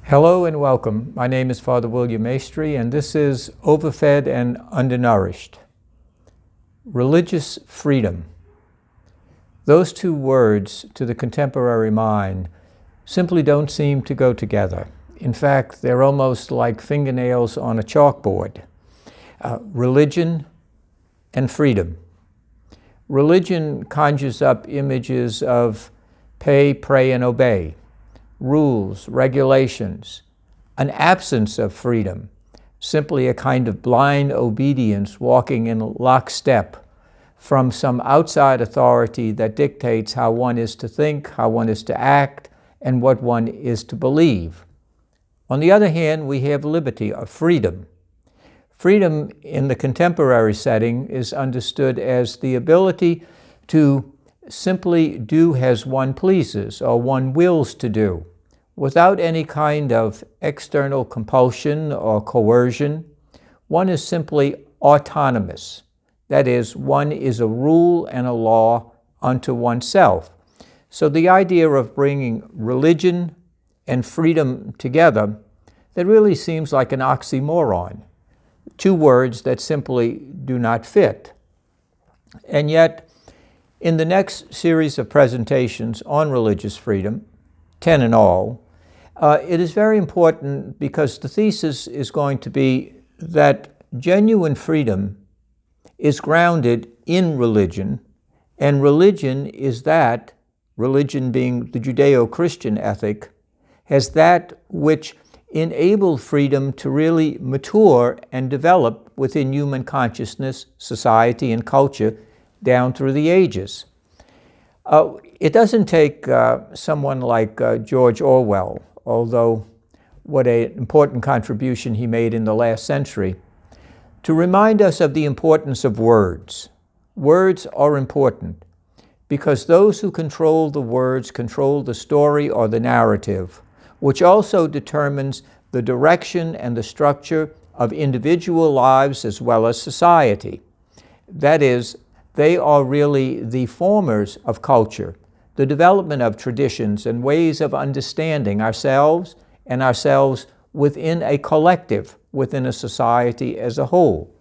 Hello and welcome. My name is Father William Maestri, and this is Overfed and Undernourished. Religious freedom. Those two words, to the contemporary mind, simply don't seem to go together. In fact, they're almost like fingernails on a chalkboard. Religion and freedom. Religion conjures up images of pay, pray, and obey. Rules, regulations, an absence of freedom, simply a kind of blind obedience walking in lockstep from some outside authority that dictates how one is to think, how one is to act, and what one is to believe. On the other hand, we have liberty or freedom. Freedom in the contemporary setting is understood as the ability to simply do as one pleases or one wills to do, without any kind of external compulsion or coercion. One is simply autonomous. That is, one is a rule and a law unto oneself. So the idea of bringing religion and freedom together, that really seems like an oxymoron. Two words that simply do not fit. And yet, in the next series of presentations on religious freedom, 10 in all, it is very important because the thesis is going to be that genuine freedom is grounded in religion, and religion is that, religion being the Judeo-Christian ethic, has that which enabled freedom to really mature and develop within human consciousness, society, and culture down through the ages. It doesn't take someone like George Orwell, although what an important contribution he made in the last century, to remind us of the importance of words. Words are important because those who control the words control the story or the narrative, which also determines the direction and the structure of individual lives as well as society. That is, they are really the formers of culture, the development of traditions and ways of understanding ourselves and ourselves within a collective, within a society as a whole.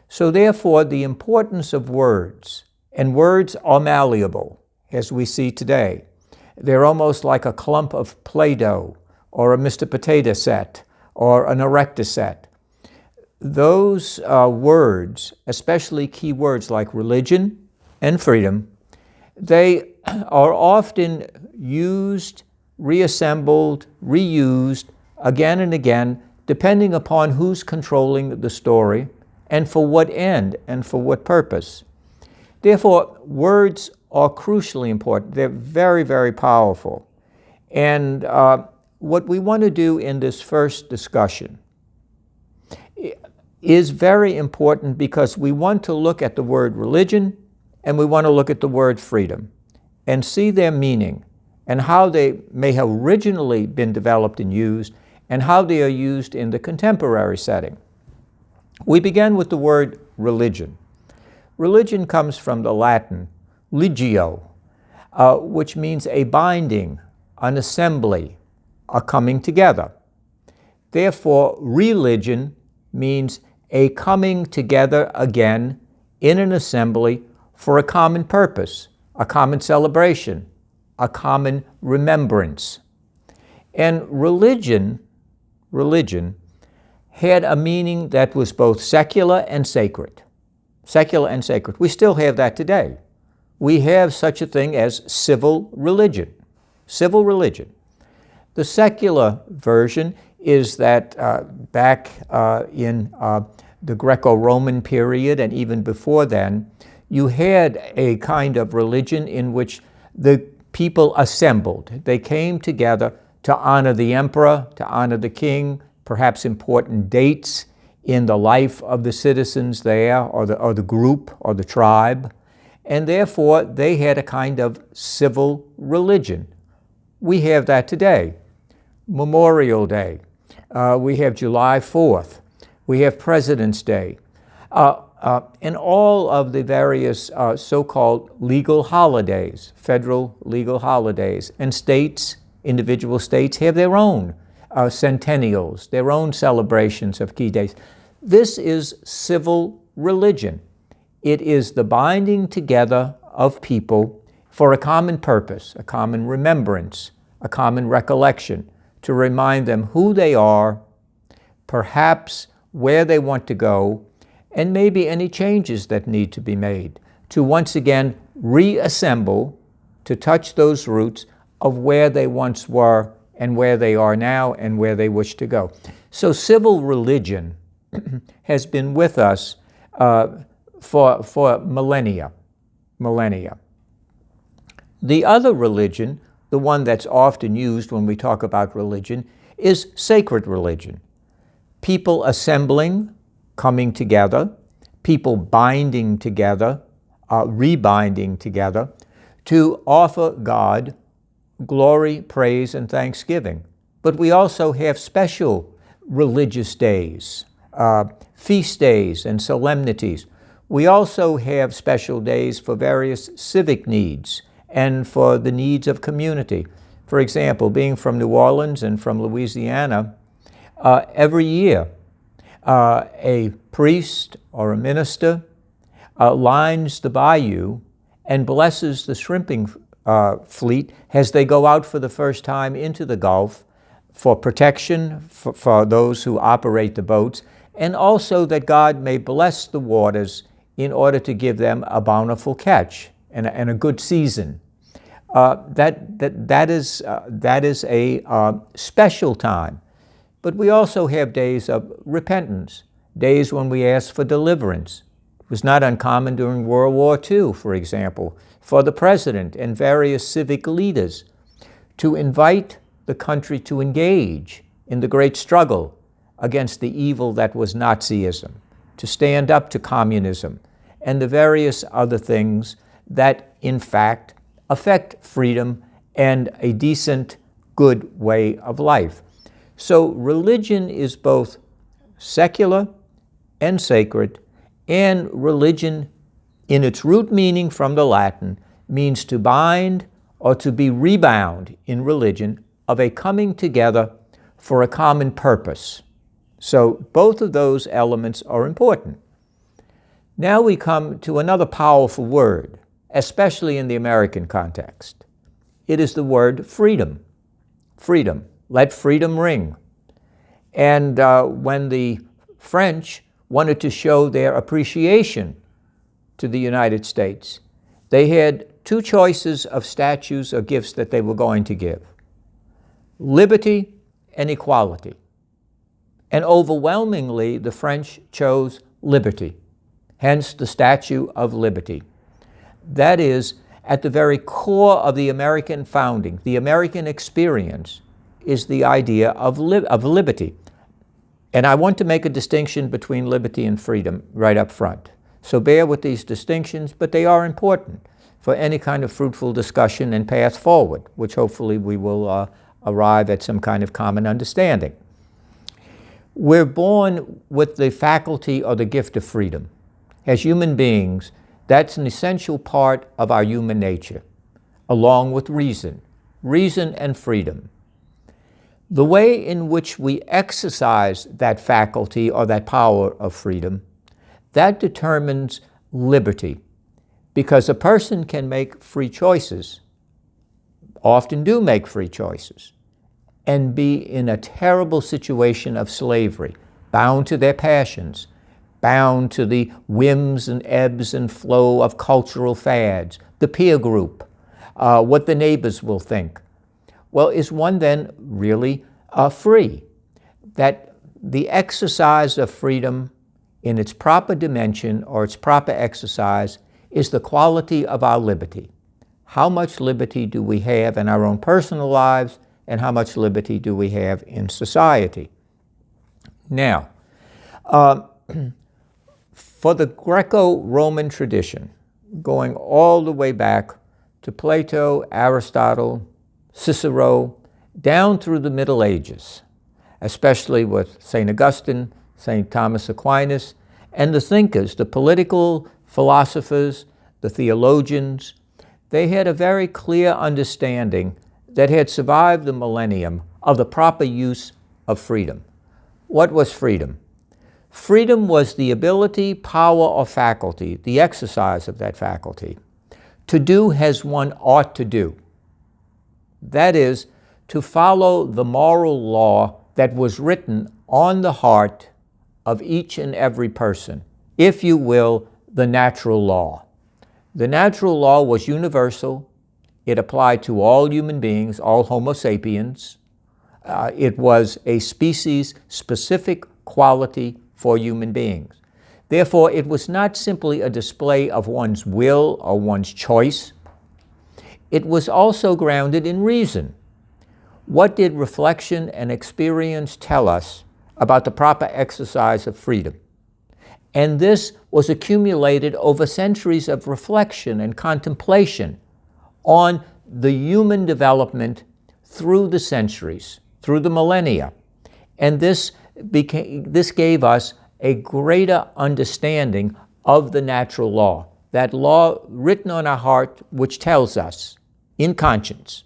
So therefore, the importance of words, and words are malleable, as we see today. They're almost like a clump of Play-Doh, or a Mr. Potato set, or an erector set. Those words, especially key words like religion and freedom, they are often used, reassembled, reused again and again, depending upon who's controlling the story and for what end and for what purpose. Therefore, words are crucially important. They're very, very powerful. And what we want to do in this first discussion is very important because we want to look at the word religion and we want to look at the word freedom and see their meaning and how they may have originally been developed and used and how they are used in the contemporary setting. We begin with the word religion. Religion comes from the Latin ligio, which means a binding, an assembly, a coming together. Therefore, religion means a coming together again in an assembly for a common purpose, a common celebration, a common remembrance. And religion had a meaning that was both secular and sacred. Secular and sacred. We still have that today. We have such a thing as civil religion. Civil religion. The secular version is that back in the Greco-Roman period and even before then, you had a kind of religion in which the people assembled. They came together to honor the emperor, to honor the king, perhaps important dates in the life of the citizens there, or the group, or the tribe. And therefore, they had a kind of civil religion. We have that today. Memorial Day. We have July 4th. We have President's Day. And all of the various so-called legal holidays, federal legal holidays, and states, individual states have their own centennials, their own celebrations of key days. This is civil religion. It is the binding together of people for a common purpose, a common remembrance, a common recollection, to remind them who they are, perhaps where they want to go, and maybe any changes that need to be made, to once again reassemble, to touch those roots of where they once were and where they are now and where they wish to go. So civil religion has been with us for millennia. The other religion, the one that's often used when we talk about religion, is sacred religion. People assembling, coming together, people binding together, rebinding together, to offer God glory, praise, and thanksgiving. But we also have special religious days, feast days and solemnities. We also have special days for various civic needs and for the needs of community. For example, being from New Orleans and from Louisiana, every year a priest or a minister lines the bayou and blesses the shrimping fleet as they go out for the first time into the Gulf for protection for those who operate the boats, and also that God may bless the waters in order to give them a bountiful catch and a good season. That is a special time. But we also have days of repentance, days when we ask for deliverance. It was not uncommon during World War II, for example, for the president and various civic leaders to invite the country to engage in the great struggle against the evil that was Nazism, to stand up to communism, and the various other things that, in fact, affect freedom and a decent, good way of life. So religion is both secular and sacred, and religion, in its root meaning from the Latin, means to bind or to be rebound in religion of a coming together for a common purpose. So both of those elements are important. Now we come to another powerful word, especially in the American context. It is the word freedom. Freedom. Let freedom ring. And when the French wanted to show their appreciation to the United States, they had two choices of statues or gifts that they were going to give: liberty and equality. And overwhelmingly, the French chose liberty, hence the Statue of Liberty. That is, at the very core of the American founding, the American experience, is the idea of liberty. And I want to make a distinction between liberty and freedom right up front. So bear with these distinctions, but they are important for any kind of fruitful discussion and path forward, which hopefully we will arrive at some kind of common understanding. We're born with the faculty or the gift of freedom. As human beings, that's an essential part of our human nature, along with reason and freedom. The way in which we exercise that faculty or that power of freedom, that determines liberty, because a person can make free choices, often do make free choices, and be in a terrible situation of slavery, bound to their passions, bound to the whims and ebbs and flow of cultural fads, the peer group, what the neighbors will think. Well, is one then really free? That the exercise of freedom in its proper dimension or its proper exercise is the quality of our liberty. How much liberty do we have in our own personal lives, and how much liberty do we have in society? Now, for the Greco-Roman tradition, going all the way back to Plato, Aristotle, Cicero, down through the Middle Ages, especially with St. Augustine, St. Thomas Aquinas, and the thinkers, the political philosophers, the theologians, they had a very clear understanding that had survived the millennium of the proper use of freedom. What was freedom? Freedom was the ability, power, or faculty, the exercise of that faculty, to do as one ought to do. That is, to follow the moral law that was written on the heart of each and every person, if you will, the natural law. The natural law was universal. It applied to all human beings, all Homo sapiens. It was a species-specific quality for human beings. Therefore, it was not simply a display of one's will or one's choice. It was also grounded in reason. What did reflection and experience tell us about the proper exercise of freedom? And this was accumulated over centuries of reflection and contemplation on the human development through the centuries, through the millennia. And this gave us a greater understanding of the natural law, that law written on our heart which tells us in conscience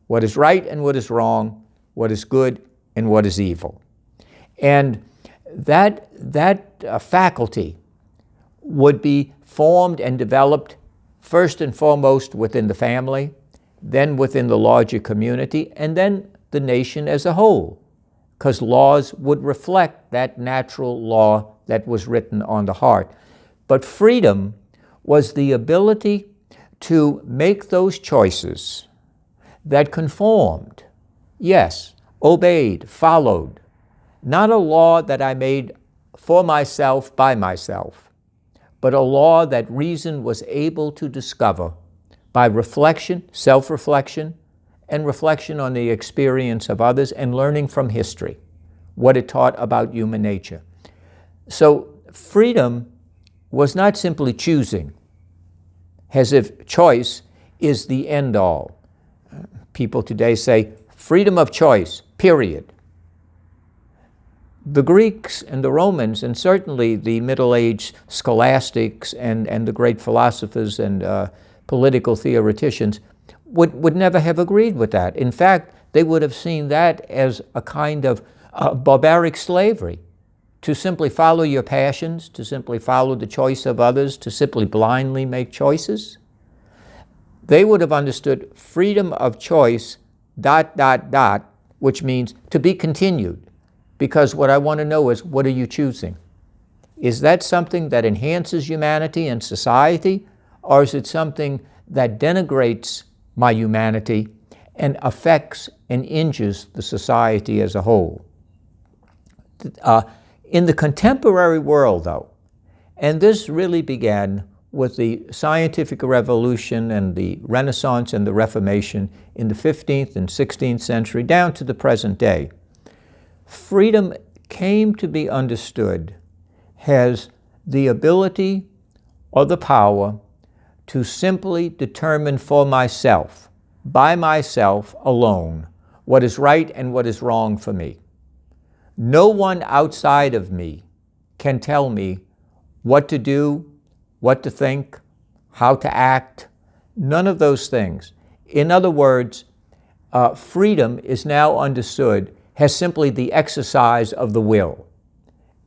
what is right and what is wrong, what is good and what is evil. And that faculty would be formed and developed first and foremost within the family, then within the larger community, and then the nation as a whole, because laws would reflect that natural law that was written on the heart. But freedom was the ability to make those choices that conformed, yes, obeyed, followed, not a law that I made for myself, by myself, but a law that reason was able to discover by reflection, self-reflection, and reflection on the experience of others and learning from history, what it taught about human nature. So freedom was not simply choosing, as if choice is the end all. People today say freedom of choice, period. The Greeks and the Romans, and certainly the Middle Age scholastics and the great philosophers and political theoreticians would never have agreed with that. In fact, they would have seen that as a kind of barbaric slavery, to simply follow your passions, to simply follow the choice of others, to simply blindly make choices. They would have understood freedom of choice, ... which means to be continued. Because what I want to know is, what are you choosing? Is that something that enhances humanity and society, or is it something that denigrates my humanity and affects and injures the society as a whole? In the contemporary world, though, and this really began with the scientific revolution and the Renaissance and the Reformation in the 15th and 16th century down to the present day, freedom came to be understood as the ability or the power to simply determine for myself, by myself alone, what is right and what is wrong for me. No one outside of me can tell me what to do, what to think, how to act, none of those things. In other words, freedom is now understood as simply the exercise of the will.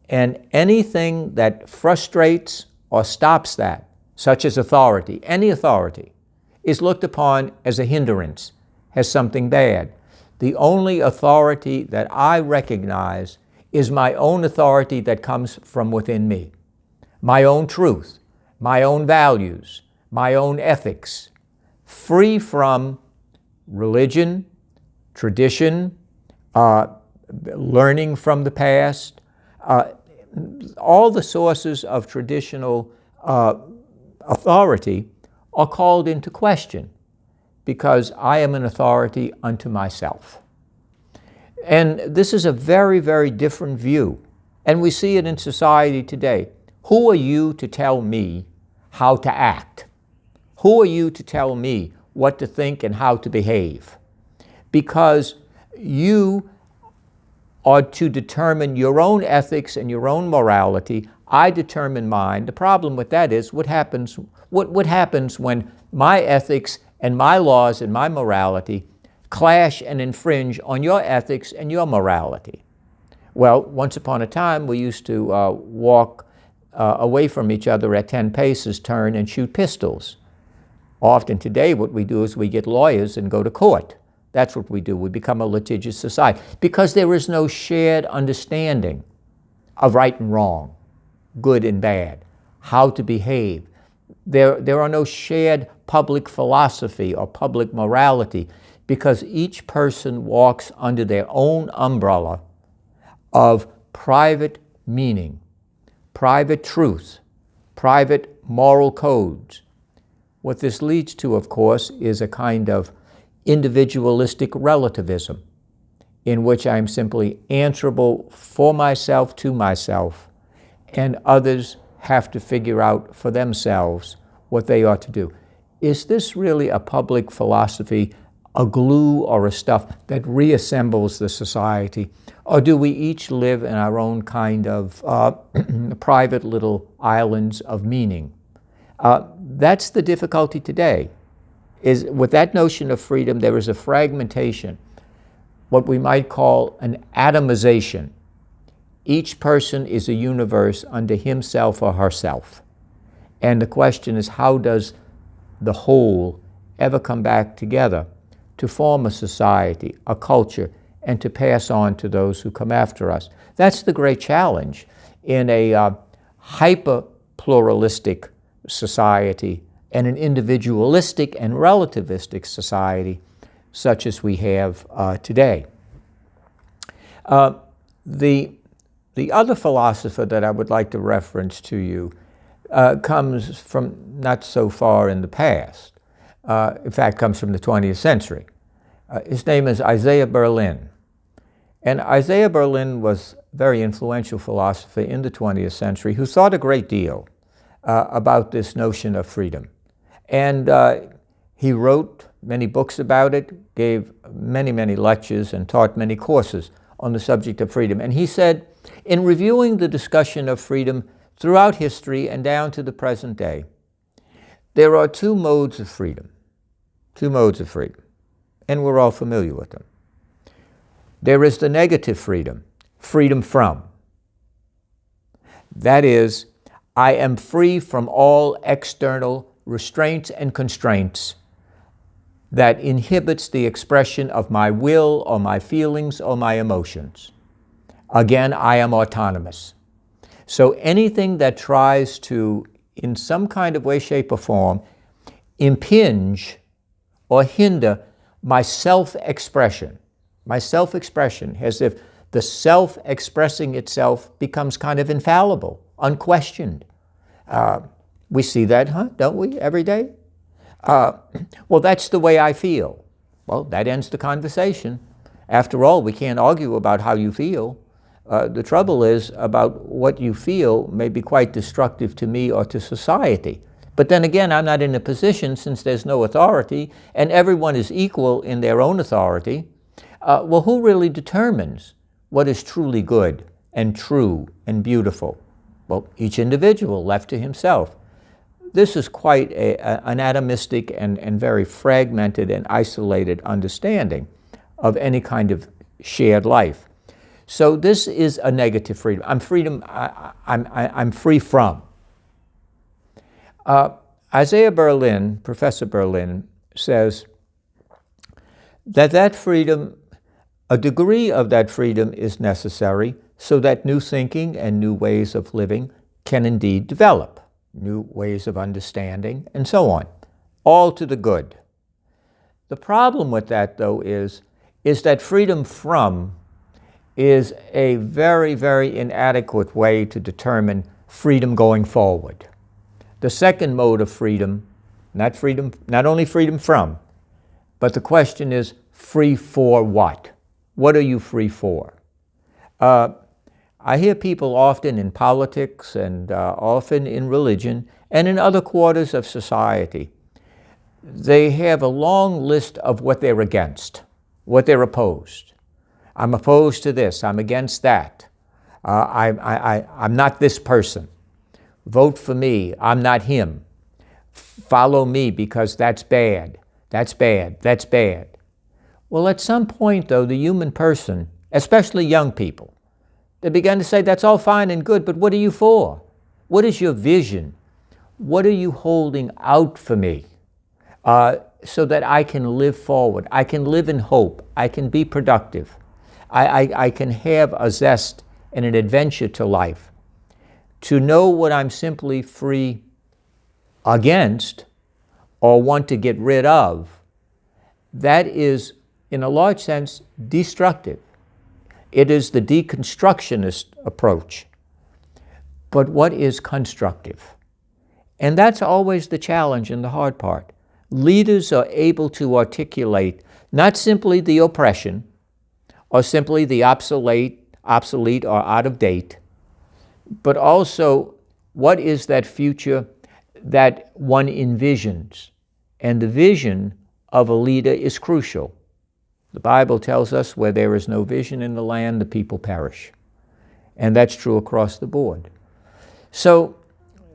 And anything that frustrates or stops that, such as authority, any authority, is looked upon as a hindrance, as something bad. The only authority that I recognize is my own authority that comes from within me. My own truth, my own values, my own ethics, free from religion, tradition, learning from the past, all the sources of traditional authority are called into question because I am an authority unto myself. And this is a very, very different view. And we see it in society today. Who are you to tell me how to act? Who are you to tell me what to think and how to behave? Because you are to determine your own ethics and your own morality. I determine mine. The problem with that is what happens when my ethics and my laws and my morality clash and infringe on your ethics and your morality. Well, once upon a time, we used to walk away from each other at 10 paces, turn, and shoot pistols. Often today, what we do is we get lawyers and go to court. That's what we do. We become a litigious society because there is no shared understanding of right and wrong, good and bad, how to behave. There are no shared public philosophy or public morality because each person walks under their own umbrella of private meaning, private truth, private moral codes. What this leads to, of course, is a kind of individualistic relativism in which I'm simply answerable for myself to myself, and others have to figure out for themselves what they ought to do. Is this really a public philosophy, a glue or a stuff that reassembles the society? Or do we each live in our own kind of private little islands of meaning? That's the difficulty today. Is with that notion of freedom, there is a fragmentation, what we might call an atomization. Each person is a universe unto himself or herself. And the question is, how does the whole ever come back together to form a society, a culture, and to pass on to those who come after us? That's the great challenge in a hyper-pluralistic society and an individualistic and relativistic society such as we have today. The other philosopher that I would like to reference to you comes from not so far in the past. In fact, comes from the 20th century. His name is Isaiah Berlin. And Isaiah Berlin was a very influential philosopher in the 20th century who thought a great deal about this notion of freedom. And he wrote many books about it, gave many, many lectures, and taught many courses on the subject of freedom. And he said, in reviewing the discussion of freedom throughout history and down to the present day, there are two modes of freedom, and we're all familiar with them. There is the negative freedom, freedom from. That is, I am free from all external restraints and constraints that inhibits the expression of my will or my feelings or my emotions. Again, I am autonomous. So anything that tries to, in some kind of way, shape, or form, impinge or hinder my self-expression as if the self-expressing itself becomes kind of infallible, unquestioned. We see that, don't we, every day? Well, that's the way I feel. Well, that ends the conversation. After all, we can't argue about how you feel. The trouble is about what you feel may be quite destructive to me or to society. But then again, I'm not in a position, since there's no authority, and everyone is equal in their own authority. Well, who really determines what is truly good and true and beautiful? Well, each individual left to himself. This is quite an atomistic and very fragmented and isolated understanding of any kind of shared life. So this is a negative freedom. I'm free from. Isaiah Berlin, Professor Berlin, says that freedom, a degree of that freedom is necessary so that new thinking and new ways of living can indeed develop, new ways of understanding, and so on, all to the good. The problem with that, though, is that freedom from is a very, very inadequate way to determine freedom going forward. The second mode of freedom, not only freedom from, but the question is free for what? What are you free for? I hear people often in politics and often in religion and in other quarters of society, they have a long list of what they're against, what they're opposed. I'm opposed to this, I'm against that. I'm not this person. Vote for me, I'm not him. Follow me because that's bad, that's bad, that's bad. Well, at some point, though, the human person, especially young people, They began to say, that's all fine and good, but what are you for? What is your vision? What are you holding out for me so that I can live forward? I can live in hope. I can be productive. I can have a zest and an adventure to life. To know what I'm simply free against or want to get rid of, that is, in a large sense, destructive. It is the deconstructionist approach. But what is constructive? And that's always the challenge and the hard part. Leaders are able to articulate not simply the oppression or simply the obsolete or out of date, but also what is that future that one envisions. And the vision of a leader is crucial. The Bible tells us where there is no vision in the land, the people perish. And that's true across the board. So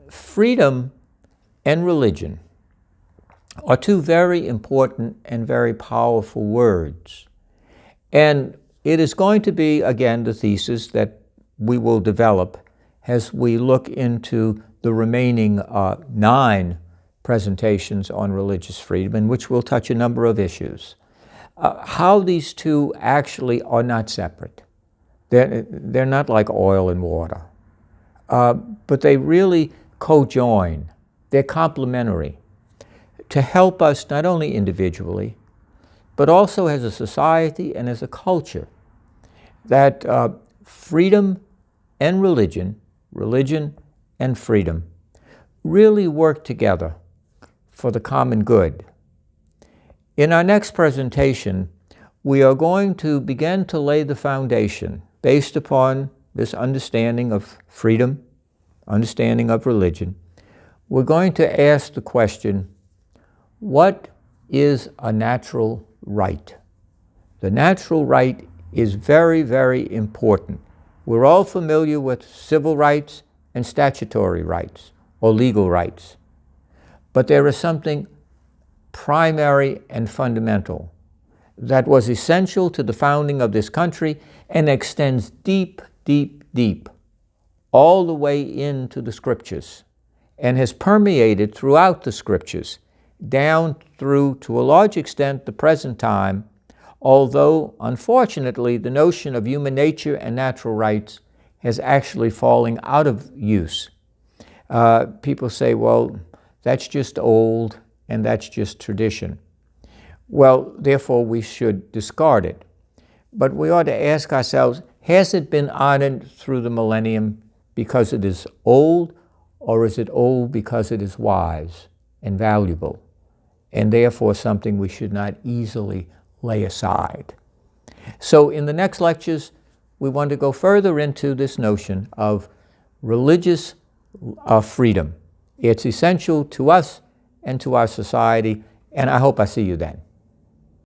freedom and religion are two very important and very powerful words. And it is going to be, again, the thesis that we will develop as we look into the remaining 9 presentations on religious freedom, in which we'll touch a number of issues. How these two actually are not separate. They're not like oil and water, but they really co-join. They're complementary to help us not only individually, but also as a society and as a culture, that freedom and religion and freedom really work together for the common good. In our next presentation, we are going to begin to lay the foundation based upon this understanding of freedom, understanding of religion. We're going to ask the question, what is a natural right? The natural right is very, very important. We're all familiar with civil rights and statutory rights or legal rights. But there is something primary and fundamental that was essential to the founding of this country and extends deep, deep, deep, all the way into the scriptures and has permeated throughout the scriptures, down through, to a large extent, the present time, although, unfortunately, the notion of human nature and natural rights has actually fallen out of use. People say, well, that's just old and that's just tradition. Well, therefore, we should discard it. But we ought to ask ourselves, has it been honored through the millennium because it is old, or is it old because it is wise and valuable, and therefore something we should not easily lay aside? So in the next lectures, we want to go further into this notion of religious freedom. It's essential to us and to our society, and I hope I see you then.